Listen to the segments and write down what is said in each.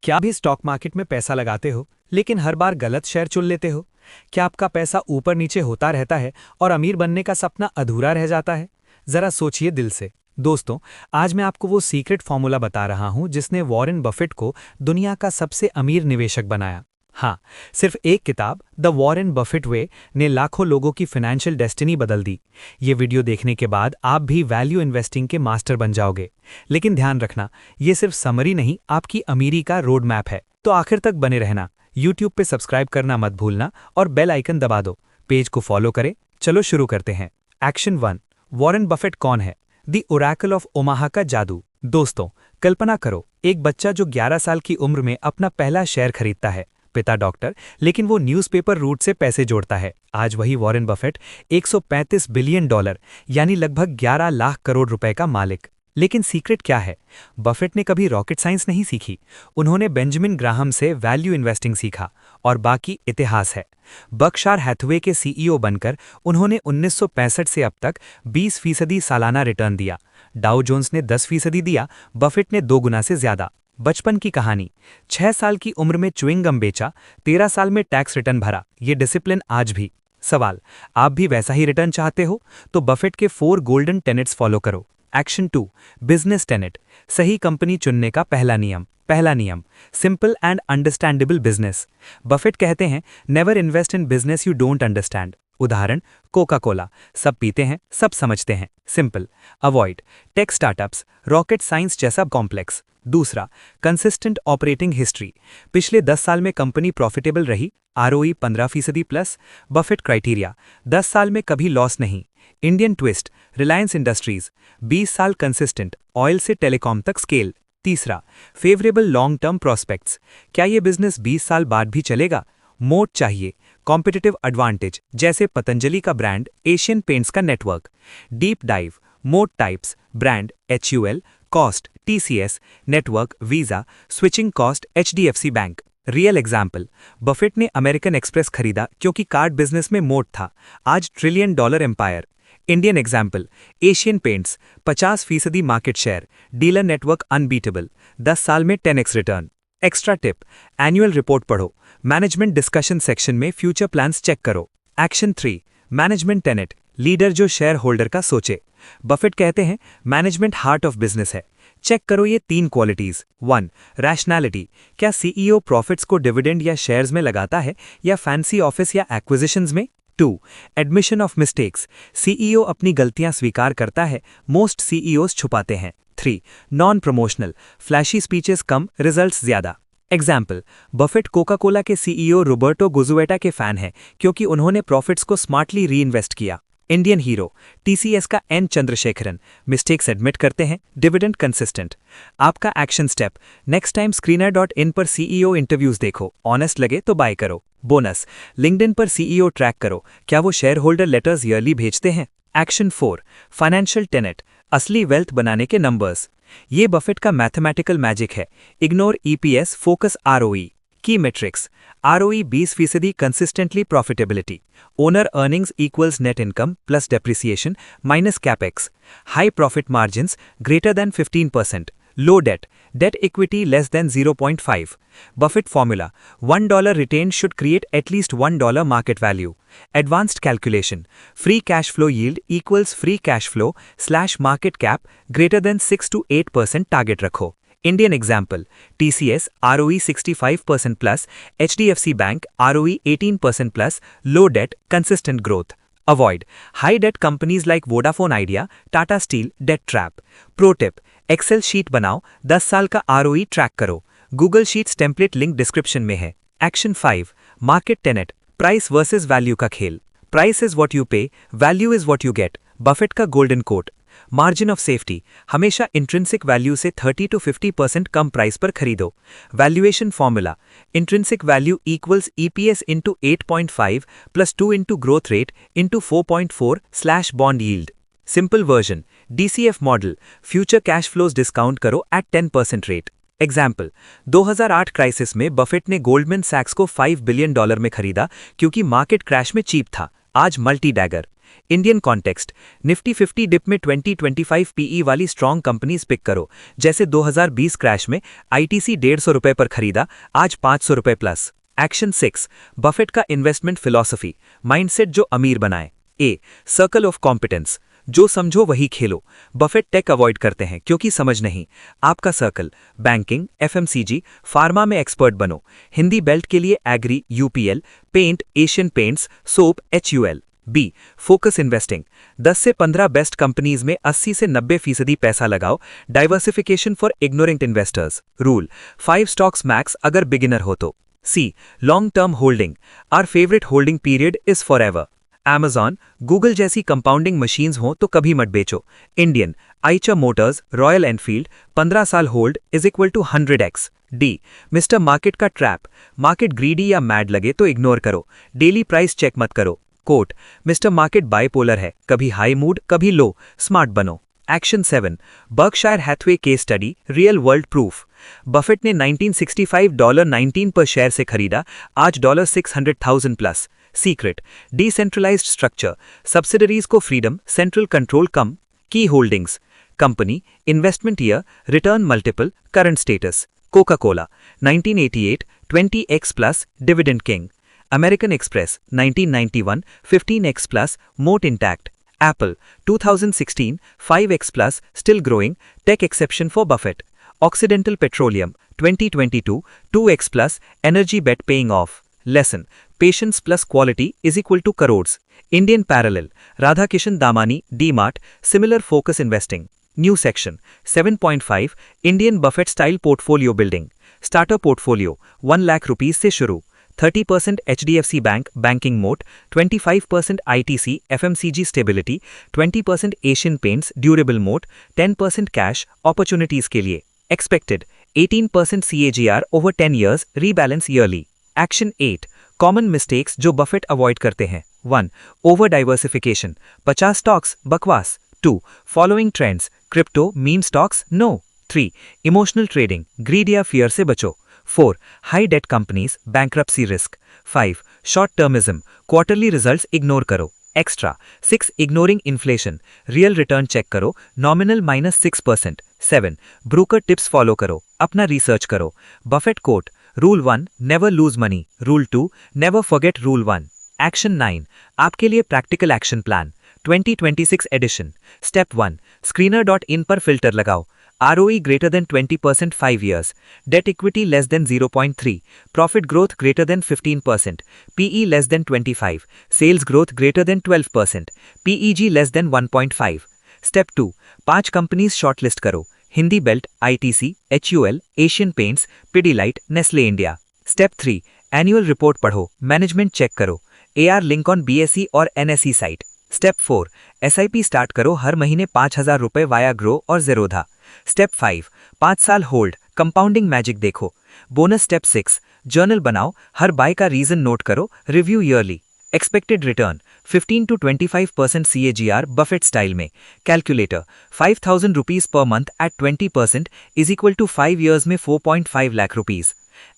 क्या भी stock market में पैसा लगाते हो लेकिन हर बार गलत शेयर चुन लेते हो? क्या आपका पैसा ऊपर नीचे होता रहता है और अमीर बनने का सपना अधूरा रह जाता है? जरा सोचिए दिल से। दोस्तों, आज मैं आपको वो सीक्रेट फॉर्मूला बता रहा हूं जिसने वॉरेन बफेट को दुनिया का सबसे अमीर निवेशक बनाया। हाँ, सिर्फ एक किताब द वॉरेन बफेट वे ने लाखों लोगों की फाइनेंशियल डेस्टिनी बदल दी। ये वीडियो देखने के बाद आप भी वैल्यू इन्वेस्टिंग के मास्टर बन जाओगे। लेकिन ध्यान रखना, ये सिर्फ समरी नहीं, आपकी अमीरी का रोड मैप है। तो आखिर तक बने रहना। यूट्यूब पे सब्सक्राइब करना मत भूलना और बेल आइकन दबा दो। पेज को फॉलो करें। चलो शुरू करते हैं। एक्शन 1। वॉरेन बफेट कौन है? द ओरेकल ऑफ ओमाहा का जादू। दोस्तों, कल्पना करो, एक बच्चा जो 11 साल की उम्र में अपना पहला शेयर खरीदता है। पिता डॉक्टर, लेकिन वो न्यूज़पेपर रूट से पैसे जोड़ता है। आज वही वॉरेन बफेट $135 बिलियन यानी लगभग 11 लाख करोड़ रुपए का मालिक। लेकिन सीक्रेट क्या है? बफेट ने कभी रॉकेट साइंस नहीं सीखी। उन्होंने बेंजामिन ग्राहम से वैल्यू इन्वेस्टिंग सीखा और बाकी इतिहास है। बर्कशायर हैथवे के सीईओ बनकर उन्होंने 1965 से अब तक 20% सालाना रिटर्न दिया। डाउ जोन्स ने 10% दिया, बफेट ने 2 गुना से ज्यादा। बचपन की कहानी। 6 साल की उम्र में च्युइंगम बेचा, 13 साल में टैक्स रिटर्न भरा। ये डिसिप्लिन आज भी। सवाल, आप भी वैसा ही रिटर्न चाहते हो? तो बफेट के 4 गोल्डन टेनेट्स फॉलो करो। एक्शन 2। Business Tenet. सही कंपनी चुनने का पहला नियम, simple and understandable business. Buffett कहते हैं, never invest in business you don't understand. उदाहरण, कोका कोला। सब पीते हैं, सब समझते हैं, simple. Avoid tech startups, rocket science जैसा कॉम्प्लेक्स। दूसरा, कंसिस्टेंट ऑपरेटिंग हिस्ट्री। पिछले 10 साल में कंपनी प्रॉफिटेबल रही, आरओई 15% प्लस। बफेट क्राइटेरिया, 10 साल में कभी लॉस नहीं। इंडियन ट्विस्ट, रिलायंस इंडस्ट्रीज, 20 साल कंसिस्टेंट, ऑयल से टेलीकॉम तक स्केल। तीसरा, फेवरेबल लॉन्ग टर्म प्रोस्पेक्ट्स। क्या ये बिजनेस 20 साल बाद भी चलेगा? मोट चाहिए, कॉम्पिटिटिव एडवांटेज, जैसे पतंजलि का ब्रांड, एशियन पेंट्स का network. Deep dive, moat types, brand, HUL, cost, TCS, network, Visa, switching cost, HDFC bank. Real example, Buffett ने अमेरिकन एक्सप्रेस खरीदा क्योंकि कार्ड बिजनेस में मोट था, आज $1 trillion empire. Indian example, Asian Paints, 50% market share, dealer network unbeatable, 10 साल में 10x return. Extra tip, annual report पढ़ो, management discussion section में फ्यूचर प्लान्स चेक करो। एक्शन 3। मैनेजमेंट टेनेट, लीडर जो शेयर होल्डर का सोचे। बफेट कहते हैं, मैनेजमेंट हार्ट ऑफ बिजनेस है। चेक करो ये 3 क्वालिटीज। 1। रैशनैलिटी, क्या सीईओ प्रॉफिट्स को डिविडेंड या शेयर्स में लगाता है या फैंसी ऑफिस या एक्विजिशंस में? 2. एडमिशन ऑफ मिस्टेक्स, सीईओ अपनी गलतियां स्वीकार करता है, मोस्ट सीईओज छुपाते हैं। 3. नॉन प्रमोशनल, फ्लैशी स्पीचेस कम, रिजल्ट्स ज्यादा। एग्जाम्पल, बफेट कोका कोला के सीईओ रोबर्टो गुजुएटा के फैन हैं क्योंकि उन्होंने प्रॉफिट्स को स्मार्टली री इन्वेस्ट किया। इंडियन हीरो, TCS का N चंद्रशेखरन, मिस्टेक्स एडमिट करते हैं, डिविडेंड कंसिस्टेंट। आपका action step, next time screener.in पर सीईओ इंटरव्यूज देखो, ऑनेस्ट लगे तो बाय करो। बोनस, लिंक्डइन पर सीईओ ट्रैक करो, क्या वो शेयर होल्डर लेटर्स ईयरली भेजते हैं? एक्शन 4। फाइनेंशियल टेनेट, असली वेल्थ बनाने के नंबर्स। ये बफेट का मैथमेटिकल मैजिक है। Ignore EPS, focus ROE। Key metrics, ROE 20% consistently profitability, owner earnings equals net income plus depreciation minus capex, high profit margins greater than 15%, low debt, debt equity less than 0.5। Buffett formula, $1 retain should create at least $1 market value. Advanced calculation, free cash flow yield equals free cash flow slash market cap greater than 6 to 8% target रखो। Indian example, TCS ROE 65% प्लस, HDFC bank ROE 18% प्लस, low debt, consistent growth. Avoid high debt companies like Vodafone Idea, Tata steel, debt trap. Pro tip, Excel sheet बनाओ, 10 साल का ROE track करो। Google Sheets template link description में है। Action 5। Market tenet, price versus value का खेल। Price is what you pay, value is what you get. Buffett का golden quote. Margin of safety, हमेशा इंट्रिंसिक वैल्यू से 30 to 50% कम price पर खरीदो। Valuation formula, intrinsic value equals EPS into 8.5 plus 2 into growth rate into 4.4 slash bond yield. Simple version, DCF model, future cash flows discount करो at 10% rate. Example, 2008 crisis में Buffett ने Goldman सैक्स को $5 billion में खरीदा क्योंकि market crash में cheap था, आज multi bagger. Indian context, Nifty 50 dip में 20-25 पीई वाली स्ट्रॉन्ग कंपनीज पिक करो, जैसे 2020 क्रैश में आईटीसी 150 रुपए पर खरीदा, आज 500 रुपए प्लस। एक्शन 6, बफेट का इन्वेस्टमेंट फिलॉसफी, माइंडसेट जो अमीर बनाए। ए, सर्कल ऑफ कॉम्पिटेंस, जो समझो वही खेलो। बफेट टेक अवॉइड करते हैं क्योंकि समझ नहीं। आपका सर्कल, बैंकिंग, एफएमसीजी, फार्मा में एक्सपर्ट बनो। हिंदी बेल्ट के लिए agri, UPL, paint, Asian Paints, soap, HUL. Be, focus investing, 10 से 15 बेस्ट कंपनीज में 80 से 90% पैसा लगाओ। Diversification for ignorant investors. Rule, 5 stocks max अगर बिगिनर हो तो। C, long term holding, our favourite holding period is forever. Amazon, Google जैसी compounding machines हों तो कभी मत बेचो। Indian, Eicher motors, royal Enfield, 15 साल hold is equal to 100x। D, mister market का ट्रैप, मार्केट ग्रीडी या mad लगे तो इग्नोर करो, डेली प्राइस चेक मत करो। कोट, मिस्टर मार्केट बाइपोलर है, कभी हाई मूड कभी लो, स्मार्ट बनो। Action 7, Berkshire Hathaway case study, real world proof. Buffett ने 1965 $19 पर शेयर से खरीदा, आज $600,000 प्लस। सीक्रेट, डिसेंट्रलाइज्ड स्ट्रक्चर, सब्सिडरीज को फ्रीडम, सेंट्रल कंट्रोल कम। Key holdings, company, investment year, return multiple, current status. Coca Cola, 1988 20x plus, dividend king. American Express, 1991 15x plus, moat intact. Apple, 2016 5x plus, still growing, tech exception for Buffett. Occidental petroleum, 2022 2x plus, energy bet paying off. Lesson, patience plus quality is equal to crores. Indian parallel, Radhakishan Damani, DMart, similar focus investing. New section 7.5, Indian Buffett style portfolio building. Starter portfolio 1 lakh rupees से शुरू। 30% HDFC bank, banking moat, 25% ITC, FMCG stability, 20% Asian Paints, durable moat, 10% cash, opportunities के लिए। Expected 18% CAGR over 10 years, rebalance yearly. Action 8, common mistakes जो Buffett avoid करते हैं। 1, over diversification, 50 stocks बकवास। 2, following trends, crypto, meme stocks no. 3, emotional trading, greed या fear से बचो। 4, high debt companies, bankruptcy risk. 5, short termism, quarterly results ignore करो। Extra 6, ignoring inflation, real return check करो, nominal -6%। 7, broker tips follow करो, अपना research करो। Buffett quote, rule 1, never lose money. Rule 2, never forget rule 1। Action 9, आपके लिए practical action plan, 2026 edition. Step 1, screener.in पर filter लगाओ। ROE greater than 20% 5 years, debt equity less than 0.3, profit growth greater than 15%, PE less than 25, sales growth greater than 12%, PEG less than 1.5. Step 2, 5 companies shortlist करो, Hindi belt, ITC, HUL, Asian paints, Pidilite, Nestle India. Step 3, annual report पढ़ो, management check करो, AR link on BSE और NSE site. Step 4, SIP start करो, हर महीने 5,000 रुपए via grow और Zerodha. Step 5, 5 साल hold, compounding magic देखो। बोनस स्टेप 6, जर्नल बनाओ, हर बाय का रीजन नोट करो, review yearly. Expected return 15 to 25% CAGR Buffett style में। Calculator 5,000 rupees per month at 20% is equal to 5 years में 4.5 lakh rupees.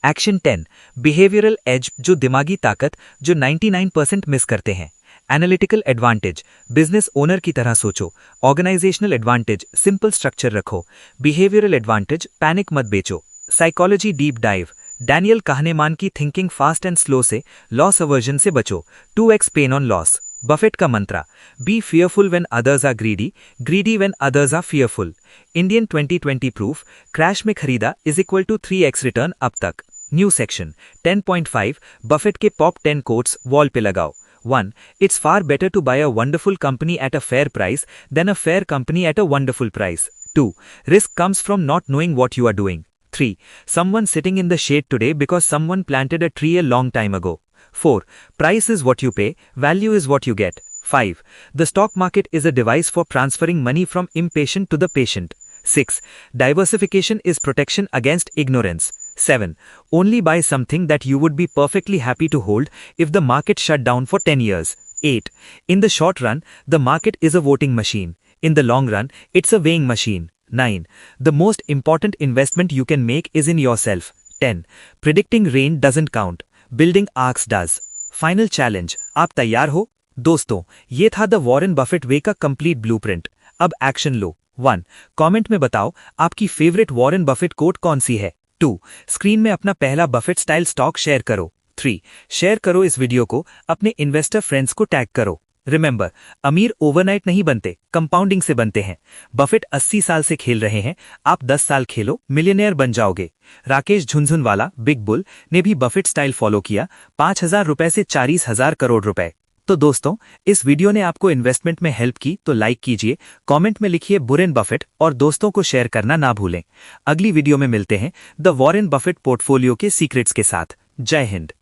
Action 10, behavioural edge जो दिमागी ताकत जो 99% मिस करते हैं। एनालिटिकल एडवांटेज, बिजनेस ओनर की तरह सोचो। ऑर्गेनाइजेशनल एडवांटेज, सिंपल स्ट्रक्चर रखो। बिहेवियरल एडवांटेज, पैनिक मत बेचो। Psychology deep dive, Daniel Kahneman की थिंकिंग फास्ट एंड स्लो से लॉस अवर्जन से बचो। 2x pain on loss. Buffett का मंत्रा, be fearful when others are greedy, greedy when others are fearful. Indian 2020 proof, crash में खरीदा is equal to 3x return अब तक। न्यू सेक्शन 10.5, बफेट के पॉप 10 कोट्स वॉल पे लगाओ। 1, it's far better to buy a wonderful company at a fair price than a fair company at a wonderful price. 2, risk comes from not knowing what you are doing. 3, someone sitting in the shade today because someone planted a tree a long time ago. 4, price is what you pay, value is what you get. 5, the stock market is a device for transferring money from impatient to the patient. 6, diversification is protection against ignorance. 7, only buy something that you would be perfectly happy to hold if the market shut down for 10 years. 8, in the short run, the market is a voting machine. In the long run, it's a weighing machine. 9, the most important investment you can make is in yourself. 10, predicting rain doesn't count. Building arcs does. Final challenge, आप तैयार हो? दोस्तों, ये था the Warren Buffett वे का complete blueprint. अब action लो। 1. Comment में बताओ आपकी फेवरेट वॉरेन बफेट कोट कौन सी है। 2. स्क्रीन में अपना पहला बफेट स्टाइल स्टॉक शेयर करो। 3. शेयर करो इस वीडियो को, अपने इन्वेस्टर फ्रेंड्स को टैग करो। रिमेंबर, अमीर ओवरनाइट नहीं बनते, कंपाउंडिंग से बनते हैं। बफेट 80 साल से खेल रहे हैं, आप 10 साल खेलो, मिलियनेयर बन जाओगे। राकेश झुनझुनवाला बिग बुल ने भी बफेट स्टाइल फॉलो किया, 5,000 रुपए से 40,000 करोड़ रुपए। तो दोस्तों, इस वीडियो ने आपको इन्वेस्टमेंट में हेल्प की तो लाइक कीजिए, कमेंट में लिखिए वॉरेन बफेट और दोस्तों को शेयर करना ना भूलें। अगली वीडियो में मिलते हैं द वॉरेन बफेट पोर्टफोलियो के सीक्रेट्स के साथ। जय हिंद।